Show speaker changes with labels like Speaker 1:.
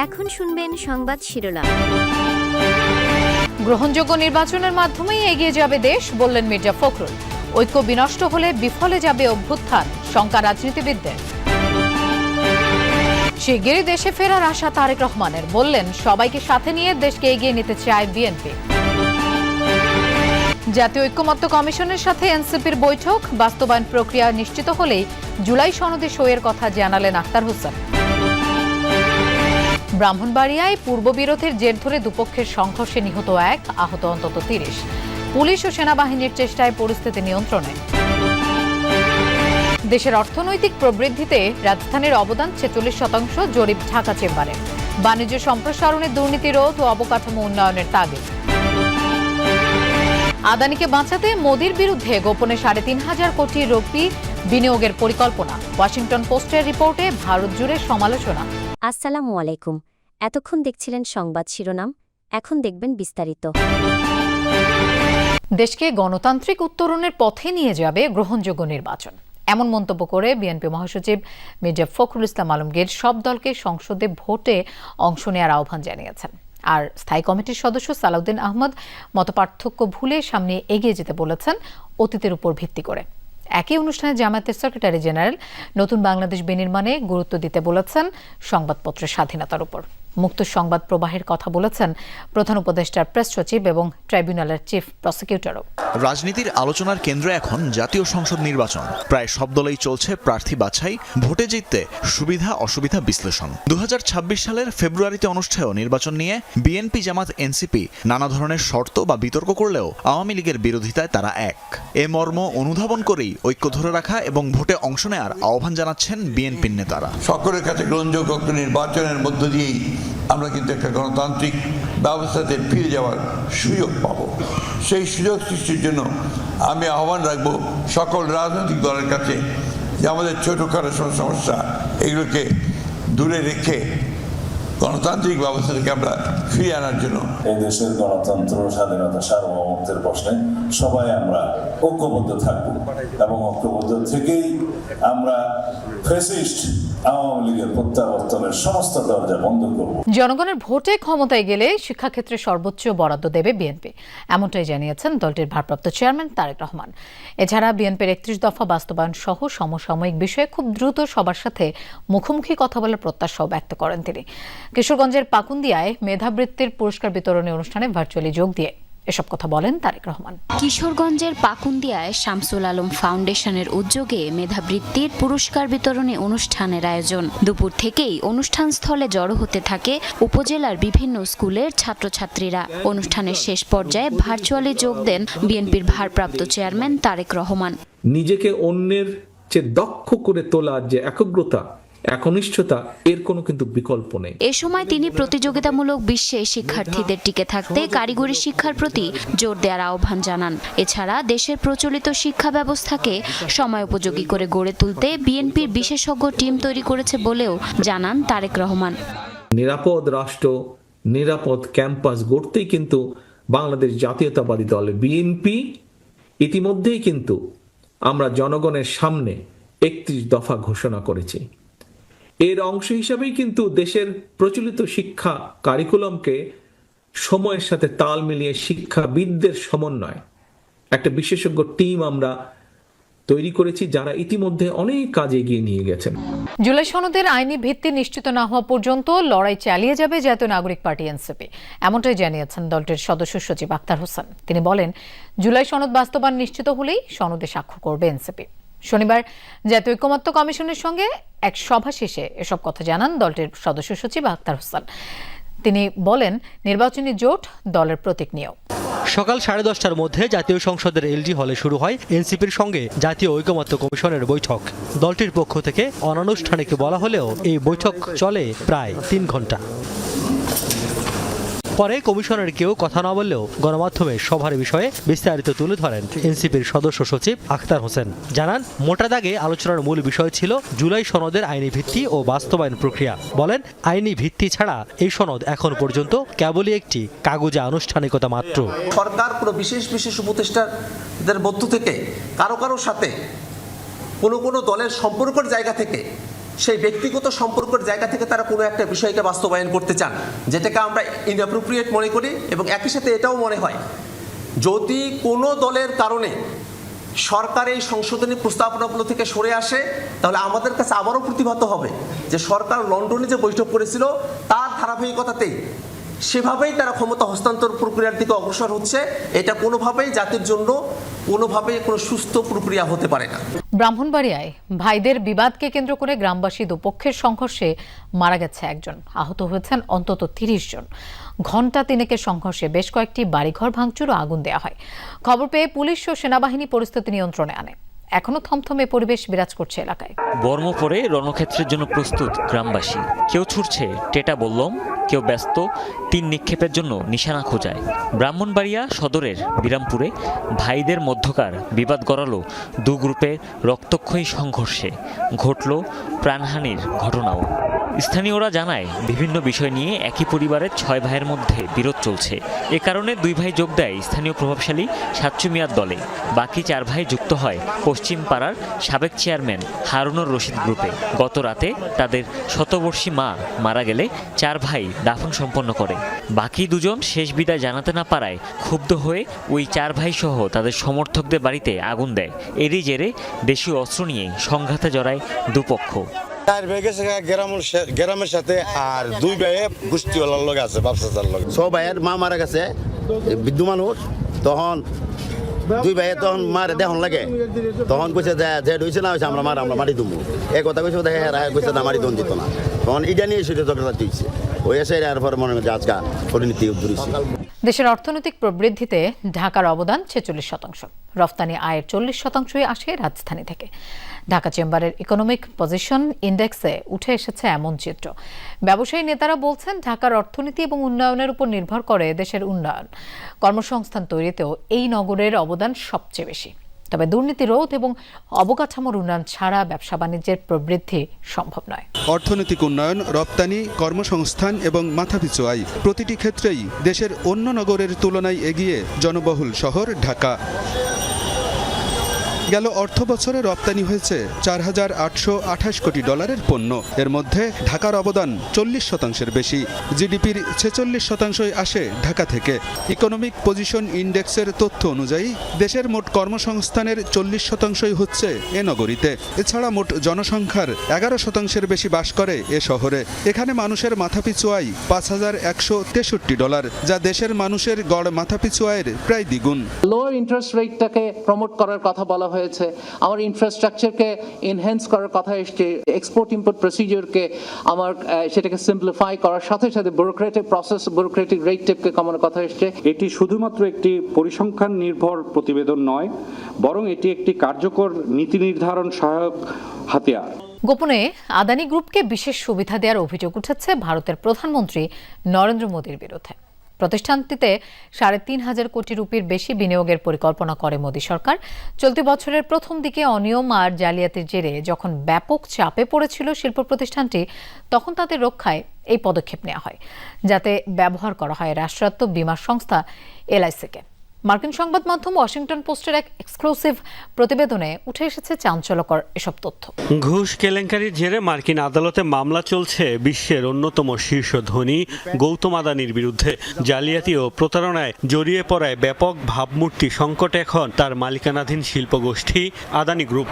Speaker 1: এখন শুনবেন সংবাদ শিরোনাম।
Speaker 2: গ্রহণযোগ্য নির্বাচনের মাধ্যমেই এগিয়ে যাবে দেশ, বললেন মির্জা ফখরুল। ঐক্য বিনষ্ট হলে বিফলে যাবে অভ্যুত্থান, শঙ্কা রাজনীতিবিদদের। শিগগিরই দেশে ফেরার আশা তারেক রহমানের, বললেন সবাইকে সাথে নিয়ে দেশকে এগিয়ে নিতে চায় বিএনপি। জাতীয় ঐক্যমত্য কমিশনের সাথে এনসিপির বৈঠক, বাস্তবায়ন প্রক্রিয়া নিশ্চিত হলেই জুলাই সনদে সইয়ের কথা জানালেন আখতার হোসেন। ব্রাহ্মণবাড়িয়ায় পূর্ববিরোধের জের ধরে দুপক্ষের সংঘর্ষে নিহত 1, আহত অন্তত 30। পুলিশ ও সেনাবাহিনীর চেষ্টায় পরিস্থিতি নিয়ন্ত্রণে। দেশের অর্থনৈতিক প্রবৃদ্ধিতে রাজধানীর অবদান 46%, জরিপ ঢাকা চেম্বারে। বাণিজ্য সম্প্রসারণে দুর্নীতি রোধ ও অবকাঠামো উন্নয়নের তাগিদ। আদানিকে বাঁচাতে মোদির বিরুদ্ধে গোপনে 3,500 কোটি রুপি বিনিয়োগের পরিকল্পনা। ওয়াশিংটন পোস্টের রিপোর্টে ভারত জুড়ে সমালোচনা।
Speaker 1: আসসালামু আলাইকুম। এতক্ষণ দেখছিলেন সংবাদ শিরোনাম, এখন দেখবেন বিস্তারিত।
Speaker 2: দেশকে গণতান্ত্রিক উত্তরণের পথে নিয়ে যাবে গ্রহণযোগ্য নির্বাচন, এমন মন্তব্য করে বিএনপি মহাসচিব মির্জা ফখরুল ইসলাম আলমগীর সব দলকে সংসদে ভোটে অংশ নেওয়ার আহ্বান জানিয়েছেন। আর স্থায়ী কমিটির সদস্য সালাউদ্দিন আহমদ মতপার্থক্য ভুলে সামনে এগিয়ে যেতে বলেছেন, অতীতের উপর ভিত্তি করে। একই অনুষ্ঠানে জামায়াতের সেক্রেটারি জেনারেল নতুন বাংলাদেশ বিনির্মাণে গুরুত্ব দিতে বলেছেন, সংবাদপত্রের স্বাধীনতার উপর মুক্ত সংবাদ প্রবাহের কথা বলেছেন প্রধান উপদেষ্টার প্রেস সচিব এবং ট্রাইব্যুনালের চিফ প্রসিকিউটরও।
Speaker 3: রাজনীতির আলোচনার কেন্দ্রে এখন জাতীয় সংসদ নির্বাচন। প্রায় সব দলেই চলছে প্রার্থী বাছাই, ভোটে জিততে সুবিধা অসুবিধা বিশ্লেষণ। 2026 সালের ফেব্রুয়ারিতে অনুষ্ঠেয় নির্বাচন নিয়ে বিএনপি, জামাত, এনসিপি নানা ধরনের শর্ত বা বিতর্ক করলেও আওয়ামী লীগের বিরোধিতায় তারা এক। এ মর্ম অনুধাবন করেই ঐক্য ধরে রাখা এবং ভোটে অংশ নেওয়ার আহ্বান জানাচ্ছেন বিএনপির নেতারা।
Speaker 4: সকলের কাছে গ্রহণযোগ্য নির্বাচনের মধ্য দিয়েই আমরা কিন্তু একটা গণতান্ত্রিক ব্যবস্থাতে ফিরে যাওয়ার সুযোগ পাব। সেই সুযোগ সৃষ্টির জন্য আমি আহ্বান রাখবো সকল রাজনৈতিক দলের কাছে যে আমাদের ছোটোখাটো সমস্যা এগুলোকে দূরে রেখে গণতান্ত্রিক ব্যবস্থা থেকে আমরা ফিরে আনার জন্য
Speaker 5: এই দেশের গণতন্ত্র, স্বাধীনতা, সার্বভৌমত্বের প্রশ্নে সবাই আমরা ঐক্যবদ্ধ থাকব এবং ঐক্যবদ্ধ থেকেই আমরা ফ্যাসিস্ট আওয়ামী লীগের প্রত্যাবর্তনের সমস্ত দরজা বন্ধ করব।
Speaker 2: জনগণের ভোটে ক্ষমতায় গেলে শিক্ষাক্ষেত্রে সর্বোচ্চ বরাদ্দ দেবে বিএনপি, এমনটাই জানিয়েছেন দলটির ভারপ্রাপ্ত চেয়ারম্যান তারেক রহমান। এছাড়া বিএনপির 31 দফা বাস্তবায়ন সহ সমসাময়িক বিষয়ে খুব দ্রুত সবার সাথে মুখোমুখি কথা বলার প্রত্যাশাও ব্যক্ত করেন তিনি। কিশোরগঞ্জের পাকুন্দিয়ায় মেধাবৃত্তির পুরস্কার বিতরণী অনুষ্ঠানে ভার্চুয়ালি যোগ দিয়ে এসব কথা বলেন তারেক রহমান।
Speaker 6: কিশোরগঞ্জের পাকুন্দিয়ায় শামসুল আলম ফাউন্ডেশনের উদ্যোগে মেধাবৃত্তির পুরস্কার বিতরণী অনুষ্ঠানের আয়োজন। দুপুর থেকেই অনুষ্ঠান স্থলে জড়ো হতে থাকে উপজেলার বিভিন্ন স্কুলের ছাত্রছাত্রীরা। অনুষ্ঠানের শেষ পর্যায়ে ভার্চুয়ালি যোগ দেন বিএনপির ভারপ্রাপ্ত চেয়ারম্যান তারেক রহমান।
Speaker 7: নিজেকে অন্যের চেয়ে দক্ষ করে তোলার যে একগ্রতা, একনিষ্ঠতা, এর কোনো কিন্তু বিকল্প নেই।
Speaker 6: এ সময় তিনি প্রতিযোগিতামূলক বিশ্বে শিক্ষার্থীদের টিকে থাকতে কারিগরি শিক্ষার প্রতি জোর দেওয়ার আহ্বান জানান। এছাড়া দেশের প্রচলিত শিক্ষা ব্যবস্থাকে সময়োপযোগী করে গড়ে তুলতে বিএনপির বিশেষজ্ঞ টিম তৈরি করেছে বলেও জানান তারেক রহমান।
Speaker 7: নিরাপদ রাষ্ট্র, নিরাপদ ক্যাম্পাস গড়তেই কিন্তু বাংলাদেশ জাতীয়তাবাদী দল বিএনপি ইতিমধ্যেই কিন্তু আমরা জনগণের সামনে 31 দফা ঘোষণা করেছি। এর অংশ হিসাবেই কিন্তু দেশের প্রচলিত শিক্ষা কারিকুলামকে সময়ের সাথে তাল মিলিয়ে শিক্ষাবিদদের সমন্বয় একটা বিশেষজ্ঞ টিম আমরা তৈরি করেছি, যারা ইতিমধ্যে অনেক কাজ এগিয়ে নিয়ে গেছেন।
Speaker 2: জুলাই সনদের আইনি ভিত্তি নিশ্চিত না হওয়া পর্যন্ত লড়াই চালিয়ে যাবে জাতীয় নাগরিক পার্টি এনসিপি, এমনটাই জানিয়েছেন দলটির সদস্য সচিব আখতার হোসেন। তিনি বলেন, জুলাই সনদ বাস্তবায়ন নিশ্চিত হলেই সনদে স্বাক্ষর করবে এনসিপি। শনিবার জাতীয় ঐক্যমত্য কমিশনের সঙ্গে এক সভা শেষে এসব কথা জানান দলটির সদস্য সচিব আখতার হোসেন। তিনি বলেন, নির্বাচনী জোট দলের প্রতীক নিয়েও।
Speaker 8: সকাল 10:30টার মধ্যে জাতীয় সংসদের এলজি হলে শুরু হয় এনসিপির সঙ্গে জাতীয় ঐকমত্য কমিশনের বৈঠক। দলটির পক্ষ থেকে অনানুষ্ঠানিক বলা হলেও এই বৈঠক চলে প্রায় 3 ঘন্টা। পরে কমিশনের কেউ কথা না বললেও গণমাধ্যমে সভার বিষয়ে বিস্তারিত তুলে ধরেন এনসিপির সদস্য সচিব আখতার হোসেন। জানান, মোটা দাগে আলোচনার মূল বিষয় ছিল জুলাই সনদের আইনি ভিত্তি ও বাস্তবায়ন প্রক্রিয়া। বলেন, আইনি ভিত্তি ছাড়া এই সনদ এখন পর্যন্ত কেবলই একটি কাগজে আনুষ্ঠানিকতা মাত্র।
Speaker 9: সরকার কোনো বিশেষ উপদেষ্টাদের মধ্য থেকে কারো সাথে কোনো দলের সম্পর্কের জায়গা থেকে সেই ব্যক্তিগত সম্পর্কের জায়গা থেকে তারা কোনো একটা বিষয়কে বাস্তবায়ন করতে চান, যেটাকে আমরা ইনঅ্যাপ্রোপ্রিয়েট মনে করি। এবং একই সাথে এটাও মনে হয় যদি কোনো দলের কারণে সরকার এই সংশোধনী প্রস্তাবনাগুলো থেকে সরে আসে, তাহলে আমাদের কাছে আবারও প্রতিভাত হবে যে সরকার লন্ডনে যে বৈঠক করেছিল তার ধারাবাহিকতাতেই সেভাবেই তারা ক্ষমতা হস্তান্তর প্রক্রিয়ার দিকে অগ্রসর হচ্ছে। এটা কোনোভাবেই জাতির জন্য কোনোভাবেই কোনো সুস্থ প্রক্রিয়া হতে পারে না।
Speaker 2: ব্রাহ্মণবাড়িয়ায় ভাইদের বিবাদকে কেন্দ্র করে গ্রামবাসী দুপক্ষের সংঘর্ষে মারা গেছে একজন, আহত হয়েছেন অন্তত ৩০ জন। ঘণ্টা তিনেকের সংঘর্ষে বেশ কয়েকটি বাড়িঘর ভাঙচুর ও আগুন দেওয়া হয়। খবর পেয়ে পুলিশ ও সেনাবাহিনী পরিস্থিতি নিয়ন্ত্রণে আনে। এখনো থমথমে পরিবেশ বিরাজ করছে এলাকায়।
Speaker 10: বর্ম পরে রণক্ষেত্রের জন্য প্রস্তুত গ্রামবাসী। কেউ ছুটছে টেটা বল্লম, কেউ ব্যস্ত তীর নিক্ষেপের জন্য নিশানা খোঁজায়। ব্রাহ্মণবাড়িয়া সদরের বিরামপুরে ভাইদের মধ্যকার বিবাদ গড়ালো দু গ্রুপের রক্তক্ষয়ী সংঘর্ষে। ঘটল প্রাণহানির ঘটনাও। স্থানীয়রা জানায় বিভিন্ন বিষয় নিয়ে একই পরিবারের 6 ভাইয়ের মধ্যে বিরোধ চলছে। এ কারণে 2 ভাই যোগ দেয় স্থানীয় প্রভাবশালী সাচ্চু মিয়ার দলে। বাকি 4 ভাই যুক্ত হয় পশ্চিম পাড়ার সাবেক চেয়ারম্যান হারুনুর রশিদ গ্রুপে। গত রাতে তাদের শতবর্ষী মা মারা গেলে 4 ভাই দাফন সম্পন্ন করে। বাকি 2 জন শেষ বিদায় জানাতে না পারায় ক্ষুব্ধ হয়ে ওই 4 ভাই সহ তাদের সমর্থকদের বাড়িতে আগুন দেয়। এরই জেরে দেশীয় অস্ত্র নিয়ে সংঘাতে জড়ায় দুপক্ষ।
Speaker 11: 4 ভাই গেছে গ্রামের সাথে, আর 2 ভাই গোষ্ঠীওয়ালার লগে আছে, ব্যবসার লগে। 6 ভাইয়ের মা মারা গেছে, বৃদ্ধ মানুষ। তখন 2 ভাইয়ের তখন মারে দেখন লাগে, তখন কইছে যে হয়েছে না হয়েছে আমরা মারি দুমু। এই কথা কইছে, দেখে কইছে না মারি দন দিত না। তখন এটা নিয়ে সেটা ঝগড়া দিচ্ছে ওই এসে আর পরে মনে হয় আজকে পরিণতি উদ্ধরিছে।
Speaker 2: দেশের অর্থনৈতিক প্রবৃদ্ধিতে ঢাকার অবদান 46%। রফতানি আয়ের 40%ই আসে রাজধানী থেকে। ঢাকা চেম্বারের ইকোনমিক পজিশন ইন্ডেক্সে উঠে এসেছে এমন চিত্র। ব্যবসায়ী নেতারা বলছেন ঢাকার অর্থনীতি এবং উন্নয়নের উপর নির্ভর করে দেশের উন্নয়ন। কর্মসংস্থান তৈরিতেও এই নগরের অবদান সবচেয়ে বেশি। তবে দুর্নীতি রোধ এবং অবকাঠামোর উন্নয়ন ছাড়া ব্যবসা বাণিজ্যের প্রবৃদ্ধি সম্ভব নয়।
Speaker 12: অর্থনৈতিক উন্নয়ন, রপ্তানি, কর্মসংস্থান এবং মাথাপিছু আয় প্রতিটি ক্ষেত্রেই দেশের অন্য নগরের তুলনায় এগিয়ে জনবহুল শহর ঢাকা। গেল অর্থ বছরে রপ্তানি হয়েছে $4,828 কোটি পণ্য। এর মধ্যে ঢাকার অবদান 40%-এর বেশি। জিডিপির 46%ই আসে ঢাকা থেকে। ইকোনমিক পজিশন ইন্ডেক্সের তথ্য অনুযায়ী দেশের মোট কর্মসংস্থানের 40%ই হচ্ছে এ নগরীতে। এছাড়া মোট জনসংখ্যার 11%-এর বেশি বাস করে এ শহরে। এখানে মানুষের মাথাপিছু আয় $5,163, যা দেশের মানুষের গড় মাথাপিছু আয়ের প্রায় দ্বিগুণ।
Speaker 13: লো ইন্টারেস্ট রেটটাকে প্রমোট করার কথা বলা হয়েছে, আমার ইনফ্রাস্ট্রাকচারকে এনহ্যান্স করার কথা এসছে, এক্সপোর্ট ইম্পোর্ট প্রসিডিওরকে আমার সেটাকে সিম্পলিফাই করার সাথে সাথে ব্যুরোক্রেটিক প্রসেস, ব্যুরোক্রেটিক রেট টেপকে কমানোর কথা এসছে।
Speaker 14: এটি শুধুমাত্র একটি পরিসংখ্যান নির্ভর প্রতিবেদন নয়, বরং এটি একটি কার্যকর নীতি নির্ধারণ সহায়ক হাতিয়ার।
Speaker 2: গোপনে আদানি গ্রুপকে বিশেষ সুবিধা দেওয়ার অভিযোগ উঠেছে ভারতের প্রধানমন্ত্রী নরেন্দ্র মোদীর বিরুদ্ধে। প্রতিষ্ঠানটিতে 3,500 কোটি রুপির বেশি বিনিয়োগের পরিকল্পনা করে মোদী সরকার। চলতি বছরের প্রথম দিকে অনিয়ম আর জালিয়াতির জেরে যখন ব্যাপক চাপে পড়েছিল শিল্প প্রতিষ্ঠানটি, তখন তাদের রক্ষায় এই পদক্ষেপ নেওয়া হয়, যাতে ব্যবহার করা হয় রাষ্ট্রায়ত্ত বীমা সংস্থা LIC-কে। মার্কিন সংবাদ মাধ্যম ওয়াশিংটন পোস্টের এক এক্সক্লুসিভ প্রতিবেদনে উঠে এসেছে চাঞ্চল্যকর এসব তথ্য।
Speaker 8: ঘুষ কেলেঙ্কারির জেরে মার্কিন আদালতে মামলা চলছে বিশ্বের অন্যতম শীর্ষ ধনী গৌতম আদানির বিরুদ্ধে। জালিয়াতি ও প্রতারণায় জড়িয়ে পড়ায় ব্যাপক ভাবমূর্তি সংকটে এখন তার মালিকানাধীন শিল্পগোষ্ঠী আদানি গ্রুপ।